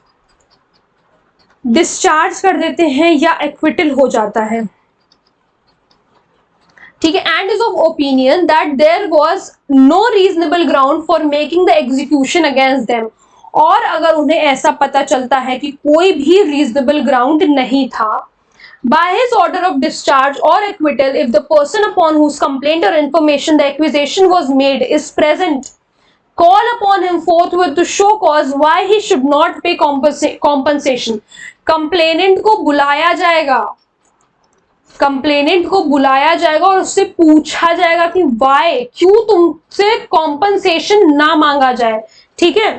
discharge कर देते हैं या एक्विटल हो जाता है, ठीक है, and is of opinion that there was no reasonable ground for making the execution against them, और अगर उन्हें ऐसा पता चलता है कि कोई भी रीजनेबल ग्राउंड नहीं था, by his order of discharge or acquittal, if the person upon whose complaint or information the accusation was made is present, call upon him forthwith to show cause why he should not pay compensation. Complainant को बुलाया जाएगा, complainant को बुलाया जाएगा और उससे पूछा जाएगा कि वाई, क्यों तुमसे कॉम्पनसेशन ना मांगा जाए, ठीक है।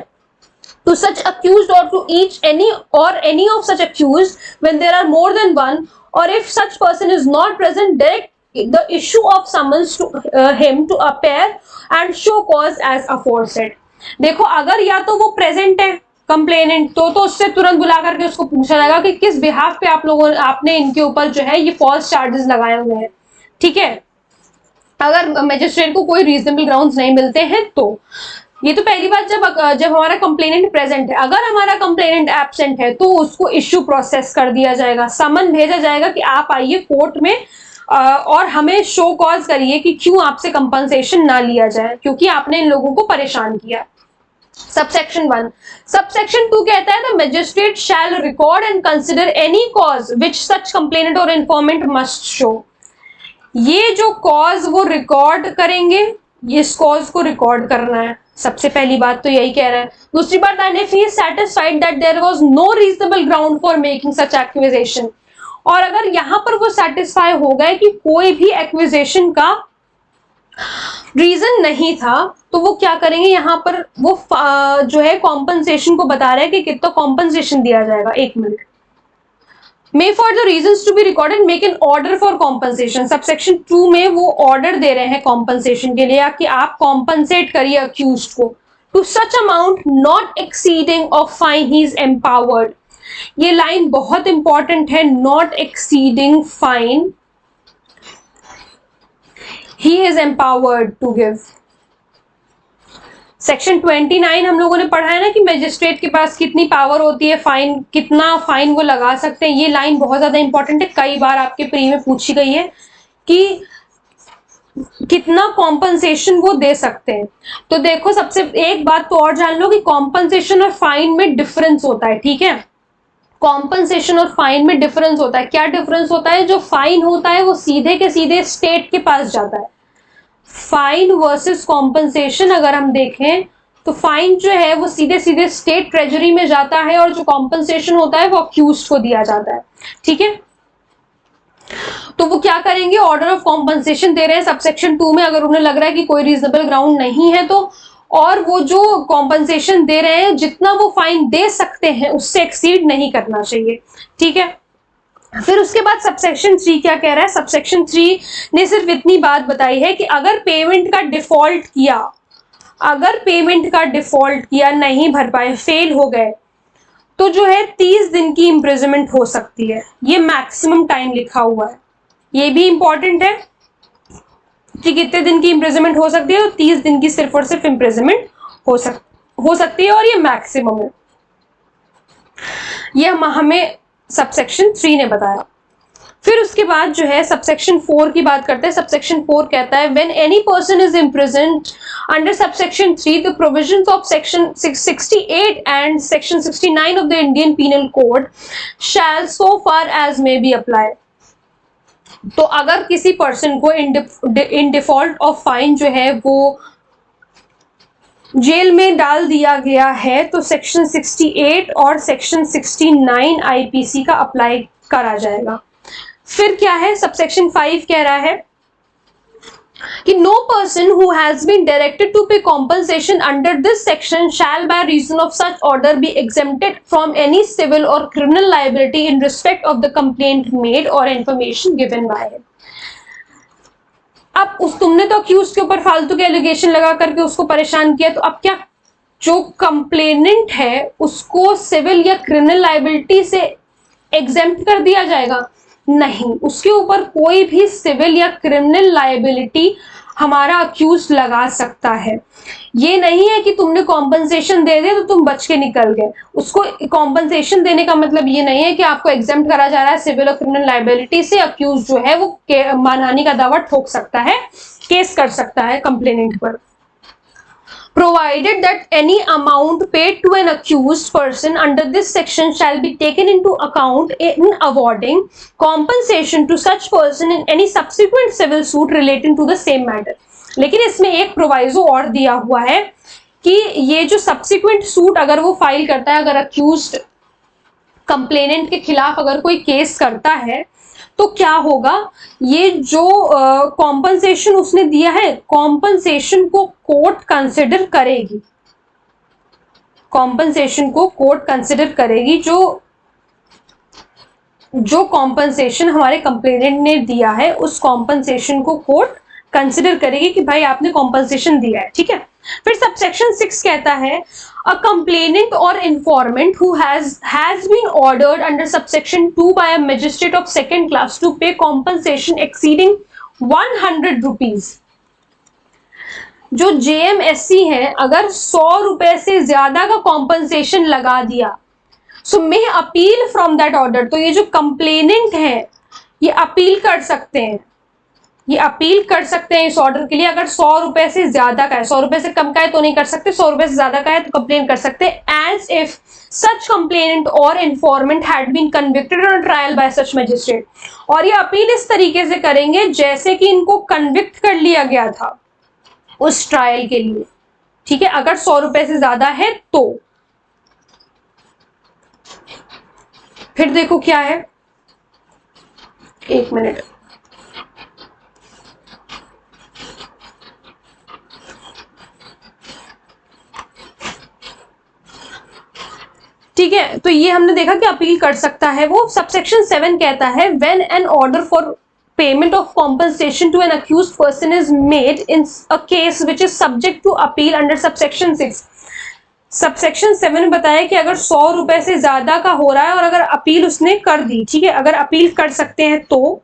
To such accused or to each any of such accused when there are more than one, or if such person is not present, direct the issue of summons to him to appear and show cause as aforesaid. देखो अगर या तो वो present है complainant, तो उससे तुरंत बुला करके उसको पूछा जाएगा कि किस बिहाफ पे आपने इनके ऊपर जो है ये फॉल्स चार्जेस लगाए हुए हैं, ठीक है। अगर मजिस्ट्रेट को कोई रीजनेबल ग्राउंड्स नहीं मिलते हैं तो ये तो पहली बात, जब हमारा कंप्लेनेंट प्रेजेंट है। अगर हमारा कंप्लेनेंट एब्सेंट है तो उसको इश्यू प्रोसेस कर दिया जाएगा, समन भेजा जाएगा कि आप आइए कोर्ट में और हमें शो कॉज करिए कि क्यों आपसे कंपनसेशन ना लिया जाए, क्योंकि आपने इन लोगों को परेशान किया। सबसेक्शन 1। सबसेक्शन 2 कहता है the magistrate shall record and consider any cause which such complainant और इन्फॉर्मेंट मस्ट शो। ये जो कॉज वो रिकॉर्ड करेंगे, इस कॉज को रिकॉर्ड करना है, सबसे पहली बात तो यही कह रहा है। दूसरी बात, and if he is satisfied that there was no reasonable ground for making such acquisition, और अगर यहां पर वो सेटिस्फाई हो गए कि कोई भी एक्विजिशन का रीजन नहीं था, तो वो क्या करेंगे, यहां पर वो जो है कॉम्पनसेशन को बता रहे हैं कि कितना कॉम्पनसेशन दिया जाएगा। 1 minute. May for the reasons to be recorded make an order for compensation. Subsection 2 में वो ऑर्डर दे रहे हैं कॉम्पनसेशन के लिए कि आप कॉम्पनसेट करिए अक्यूज्ड को to such amount not exceeding of fine he is empowered. ये लाइन बहुत इंपॉर्टेंट है, not exceeding fine he is empowered to give. Section 29 हम लोगों ने पढ़ा है ना कि मैजिस्ट्रेट के पास कितनी पावर होती है, फाइन कितना फाइन वो लगा सकते हैं। ये लाइन बहुत ज्यादा इंपॉर्टेंट है, कई बार आपके प्री में पूछी गई है कि कितना कॉम्पनसेशन वो दे सकते हैं। तो देखो सबसे एक बात तो और जान लो कि कॉम्पनसेशन और फाइन में डिफरेंस होता है, ठीक है। कॉम्पनसेशन और फाइन में डिफरेंस होता है। क्या डिफरेंस होता है? जो फाइन होता है वो सीधे के सीधे स्टेट के पास जाता है। फाइन वर्सेस कॉम्पनसेशन अगर हम देखें तो फाइन जो है वो सीधे सीधे स्टेट ट्रेजरी में जाता है और जो कॉम्पनसेशन होता है वो अक्यूज्ड को दिया जाता है, ठीक है। तो वो क्या करेंगे, ऑर्डर ऑफ कॉम्पनसेशन दे रहे हैं सबसेक्शन 2 में अगर उन्हें लग रहा है कि कोई रीजनेबल ग्राउंड नहीं है तो, और वो जो कॉम्पनसेशन दे रहे हैं जितना वो फाइन दे सकते हैं उससे एक्सीड नहीं करना चाहिए, ठीक है। फिर उसके बाद सबसेक्शन 3 क्या कह रहा है? सबसेक्शन 3 ने सिर्फ इतनी बात बताई है कि अगर पेमेंट का डिफॉल्ट किया, अगर पेमेंट का डिफॉल्ट किया, नहीं भर पाए, फेल हो गए, तो जो है 30 दिन की इम्प्रिजनमेंट हो सकती है। ये मैक्सिमम टाइम लिखा हुआ है, ये भी इंपॉर्टेंट है कि कितने दिन की इम्प्रिजनमेंट हो सकती है। तो 30 दिन की सिर्फ और सिर्फ इम्प्रिजनमेंट हो सकती है और ये मैक्सिमम है। ये हमें सबसेक्शन 3 ने बताया। फिर उसके बाद जो है सबसेक्शन 4 की बात करते हैं। सबसेक्शन 4 कहता है when any person is imprisoned under subsection 3 the provisions of section 68 and section 69 of the Indian penal code shall so far as may be apply. तो अगर किसी पर्सन को इन डिफॉल्ट ऑफ फाइन जो है वो jail में डाल दिया गया है तो सेक्शन 68 और सेक्शन 69 आईपीसी का अप्लाई करा जाएगा। फिर क्या है, सबसेक्शन 5 कह रहा है कि no person who has been directed to pay compensation under this section shall by reason of such order be exempted from any civil or criminal liability in respect of the complaint made or information given by him. अब तुमने तो accused के ऊपर फालतू के allegation लगा करके उसको परेशान किया, तो अब क्या जो कंप्लेनेंट है उसको सिविल या क्रिमिनल लायबिलिटी से एग्जेम्प्ट कर दिया जाएगा? नहीं, उसके ऊपर कोई भी सिविल या क्रिमिनल लायबिलिटी हमारा अक्यूज लगा सकता है। ये नहीं है कि तुमने कॉम्पनसेशन दे दे तो तुम बच के निकल गए। उसको कॉम्पनसेशन देने का मतलब ये नहीं है कि आपको एग्जेम्प्ट करा जा रहा है सिविल और क्रिमिनल लायबिलिटी से। अक्यूज जो है वो मानहानि का दावा ठोक सकता है, केस कर सकता है कंप्लेनेंट पर। Provided that any amount paid to an accused person under this section shall be taken into account in awarding compensation to such person in any subsequent civil suit relating to the same matter। लेकिन इसमें एक proviso और दिया हुआ है कि ये जो सब्सिक्वेंट सूट अगर वो फाइल करता है, अगर अक्यूज्ड कंप्लेनेंट के खिलाफ अगर कोई केस करता है तो क्या होगा, ये जो कॉम्पनसेशन उसने दिया है, कॉम्पनसेशन को कोर्ट कंसिडर करेगी। कॉम्पनसेशन को कोर्ट कंसिडर करेगी। जो कॉम्पनसेशन हमारे कंप्लेनेंट ने दिया है उस कॉम्पनसेशन को कोर्ट कंसिडर करेगी कि भाई आपने कॉम्पनसेशन दिया है, ठीक है। फिर सबसेक्शन 6 कहता है a complainant or informant who has been ordered under subsection 2 by a magistrate of second class to pay compensation exceeding 100 rupees। जो JMSC है अगर 100 रुपए से ज्यादा का कॉम्पनसेशन लगा दिया, सो मे अपील फ्रॉम दैट ऑर्डर। तो ये जो कंप्लेनेंट है ये अपील कर सकते हैं, ये अपील कर सकते हैं इस ऑर्डर के लिए। अगर 100 रुपए से ज्यादा का है, 100 रुपए से कम का है तो नहीं कर सकते, 100 रुपए से ज्यादा का है तो कंप्लेन कर सकते हैं। एज इफ सच कंप्लेनेंट और informant had been convicted on trial by such magistrate. और ये अपील इस तरीके से करेंगे जैसे कि इनको कन्विक्ट कर लिया गया था उस ट्रायल के लिए, ठीक है। अगर 100 रुपए से ज्यादा है तो फिर देखो क्या है, एक मिनट, ठीक है। तो ये हमने देखा कि अपील कर सकता है वो। सबसेक्शन 7 कहता है when an order for payment of compensation to an accused person is made in a case which is subject to appeal under subsection 6। Subsection 7 में बताया कि अगर 100 रुपए से ज्यादा का हो रहा है और अगर अपील उसने कर दी, ठीक है, अगर अपील कर सकते हैं तो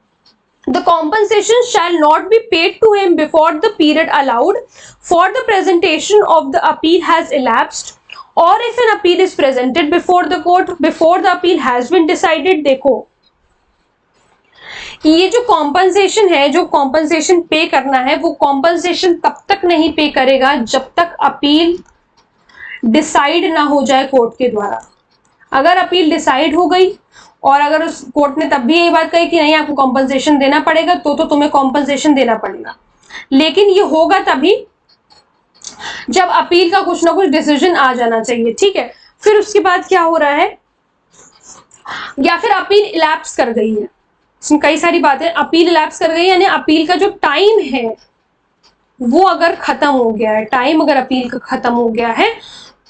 the compensation shall not be paid to him before the period allowed for the presentation of the appeal has elapsed or if an appeal is presented before the court before the appeal has been decided। देखो ये जो compensation है, जो compensation पे करना है, वो compensation तब तक नहीं पे करेगा जब तक अपील डिसाइड ना हो जाए कोर्ट के द्वारा। अगर अपील डिसाइड हो गई और अगर उस कोर्ट ने तब भी यही बात कही कि नहीं आपको कॉम्पनसेशन देना पड़ेगा तो तुम्हें कॉम्पनसेशन देना पड़ेगा। लेकिन ये होगा तभी जब अपील का कुछ ना कुछ डिसीजन आ जाना चाहिए, ठीक है। फिर उसके बाद क्या हो रहा है, या फिर अपील इलैप्स कर गई है, इसमें कई सारी बातें। अपील इलैप्स कर गई यानी अपील का जो टाइम है वो अगर खत्म हो गया है, टाइम अगर अपील का खत्म हो गया है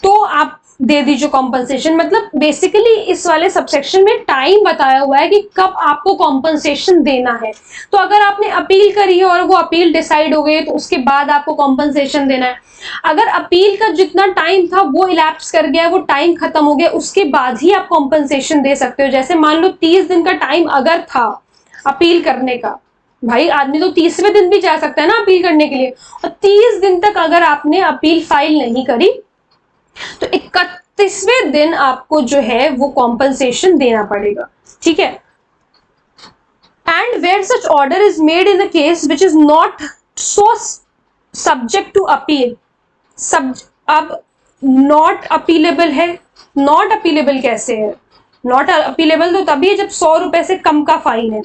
तो आप दे दीजिए कॉम्पनसेशन। मतलब बेसिकली इस वाले सबसेक्शन में टाइम बताया हुआ है कि कब आपको कॉम्पनसेशन देना है। तो अगर आपने अपील करी है और वो अपील डिसाइड हो गई तो उसके बाद आपको कॉम्पनसेशन देना है। अगर अपील का जितना टाइम था वो इलैप्स कर गया, वो टाइम खत्म हो गया, उसके बाद ही आप कॉम्पनसेशन दे सकते हो। जैसे मान लो 30 दिन का टाइम अगर था अपील करने का, भाई आदमी तो 30वें दिन भी जा सकता है ना अपील करने के लिए, और 30 दिन तक अगर आपने अपील फाइल नहीं करी तो 31वें दिन आपको जो है वो कॉम्पनसेशन देना पड़ेगा, ठीक है। and where such order is made in the case which is not so subject to appeal. अब not appealable है, not appealable कैसे है? not appealable तो तभी है जब 100 रुपए से कम का फाइन है।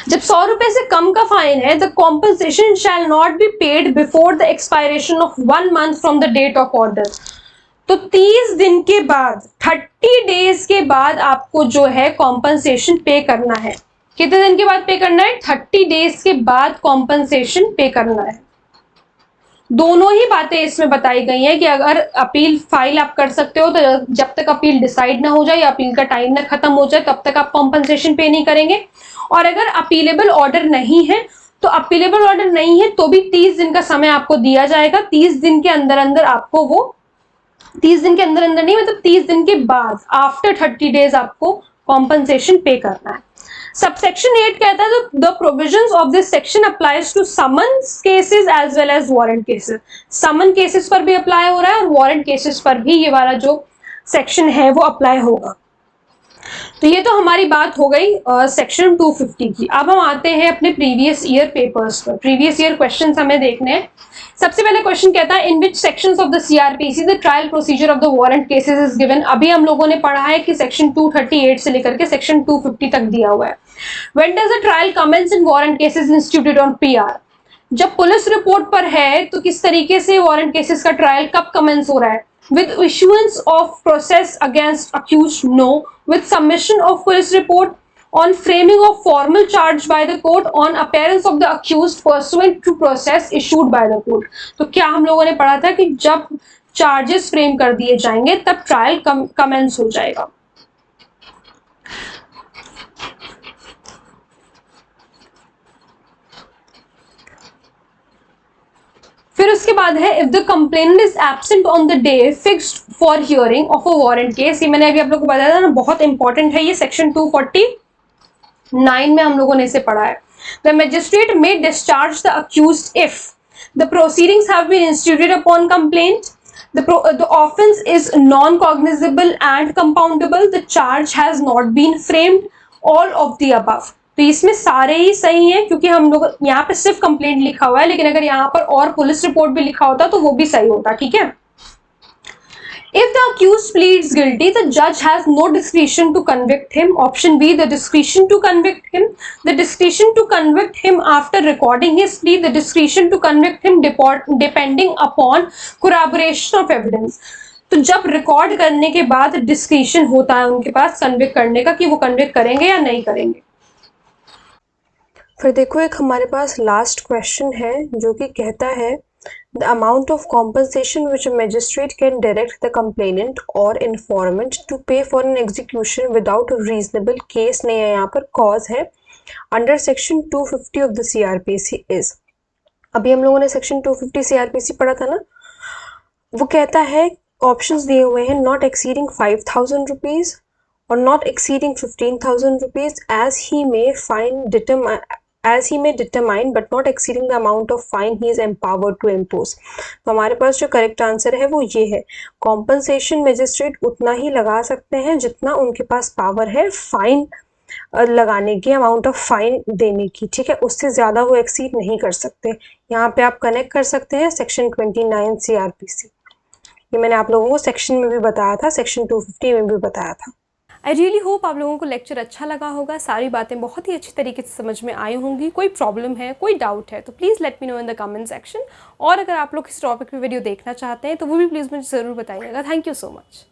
जब 100 रुपए से कम का फाइन है, the compensation shall not be paid before the expiration of 1 month from the date of order. तो 30 दिन के बाद, 30 डेज के बाद आपको जो है कॉम्पनसेशन पे करना है। कितने दिन के बाद पे करना है? 30 डेज के बाद कॉम्पनसेशन पे करना है। दोनों ही बातें इसमें बताई गई हैं कि अगर अपील फाइल आप कर सकते हो तो जब तक अपील डिसाइड ना हो जाए या अपील का टाइम ना खत्म हो जाए तब तक आप कॉम्पनसेशन पे नहीं करेंगे। और अगर अपीलेबल ऑर्डर नहीं है तो अपीलेबल ऑर्डर नहीं है तो भी 30 दिन का समय आपको दिया जाएगा। 30 दिन के अंदर अंदर आपको वो 30 दिन के अंदर अंदर नहीं, मतलब 30 दिन के बाद आफ्टर 30 डेज आपको कॉम्पनसेशन पे करना है। सबसेक्शन 8 कहता है the provisions of this section applies to summons cases as well as warrant cases. Summon cases पर भी अप्लाई हो रहा है और वारंट केसेस पर भी ये वाला जो सेक्शन है वो अप्लाई होगा। तो ये तो हमारी बात हो गई सेक्शन 250 की। अब हम आते हैं अपने प्रीवियस ईयर पेपर्स पर। प्रीवियस ईयर क्वेश्चंस हमें देखने हैं। सबसे पहले क्वेश्चन कहता है in which sections of the CrPC the trial procedure of the warrant cases is given. अभी हम लोगों ने पढ़ा है कि सेक्शन 238 से लेकर के सेक्शन 250 तक दिया हुआ है। When does the trial commence in warrant cases instituted on PR. जब पुलिस रिपोर्ट पर है तो किस तरीके से वारंट केसेस का ट्रायल कब कमेंस हो रहा है? with issuance of process against accused? No. With submission of police report, on framing of formal charge by the court, on appearance of the accused pursuant to process issued by the court. तो क्या हम लोगों ने पढ़ा था कि जब charges frame कर दिए जाएंगे तब ट्रायल कमेंस हो जाएगा। फिर उसके बाद है if the complainant is absent on the day fixed for hearing of a warrant case. ये मैंने अभी आप लोगों को बताया था ना, बहुत इंपॉर्टेंट है ये। सेक्शन 249 में हम लोगों ने इसे पढ़ा है। The magistrate may discharge the accused if the proceedings have been instituted upon complaint, the offense is non-cognizable and compoundable, the charge has not been framed, all of the above। तो इसमें सारे ही सही हैं क्योंकि हम लोग यहाँ पे सिर्फ कंप्लेंट लिखा हुआ है, लेकिन अगर यहाँ पर और पुलिस रिपोर्ट भी लिखा होता तो वो भी सही होता। ठीक है। If the accused pleads guilty, the judge has no discretion to convict him. Option B, the discretion to convict him. The discretion to convict him after recording his plea. The discretion to convict him depending upon corroboration of evidence. तो जब record करने के बाद discretion होता है उनके पास convict करने का कि वो कन्विक्ट करेंगे या नहीं करेंगे। फिर देखो एक हमारे पास लास्ट क्वेश्चन है जो कि कहता है the amount of compensation which a magistrate can direct the complainant or informant to pay for an execution without a reasonable case नहीं है, यहाँ पर cause है under section 250 of the CRPC is। अभी हम लोगों ने section 250 CRPC पढ़ा था ना, वो कहता है ऑप्शंस दिए हुए हैं not exceeding 5,000 rupees or not exceeding 15,000 rupees as he may determine but not exceeding the amount of fine he is empowered to impose। तो हमारे पास जो करेक्ट आंसर है वो ये है, कॉम्पनसेशन मैजिस्ट्रेट उतना ही लगा सकते हैं जितना उनके पास पावर है फाइन लगाने की, अमाउंट ऑफ फाइन देने की। ठीक है, उससे ज़्यादा वो एक्सीड नहीं कर सकते। यहाँ पे आप कनेक्ट कर सकते हैं सेक्शन 29 CRPC। ये मैंने आप लोगों को सेक्शन में भी बताया था, सेक्शन 250 में भी बताया था। आई रियली होप आप लोगों को लेक्चर अच्छा लगा होगा, सारी बातें बहुत ही अच्छी तरीके से समझ में आई होंगी। कोई प्रॉब्लम है, कोई डाउट है तो please let me know in the comment section. और अगर आप लोग इस टॉपिक पे वीडियो देखना चाहते हैं तो वो भी प्लीज़ मुझे ज़रूर बताइएगा। Thank you so much.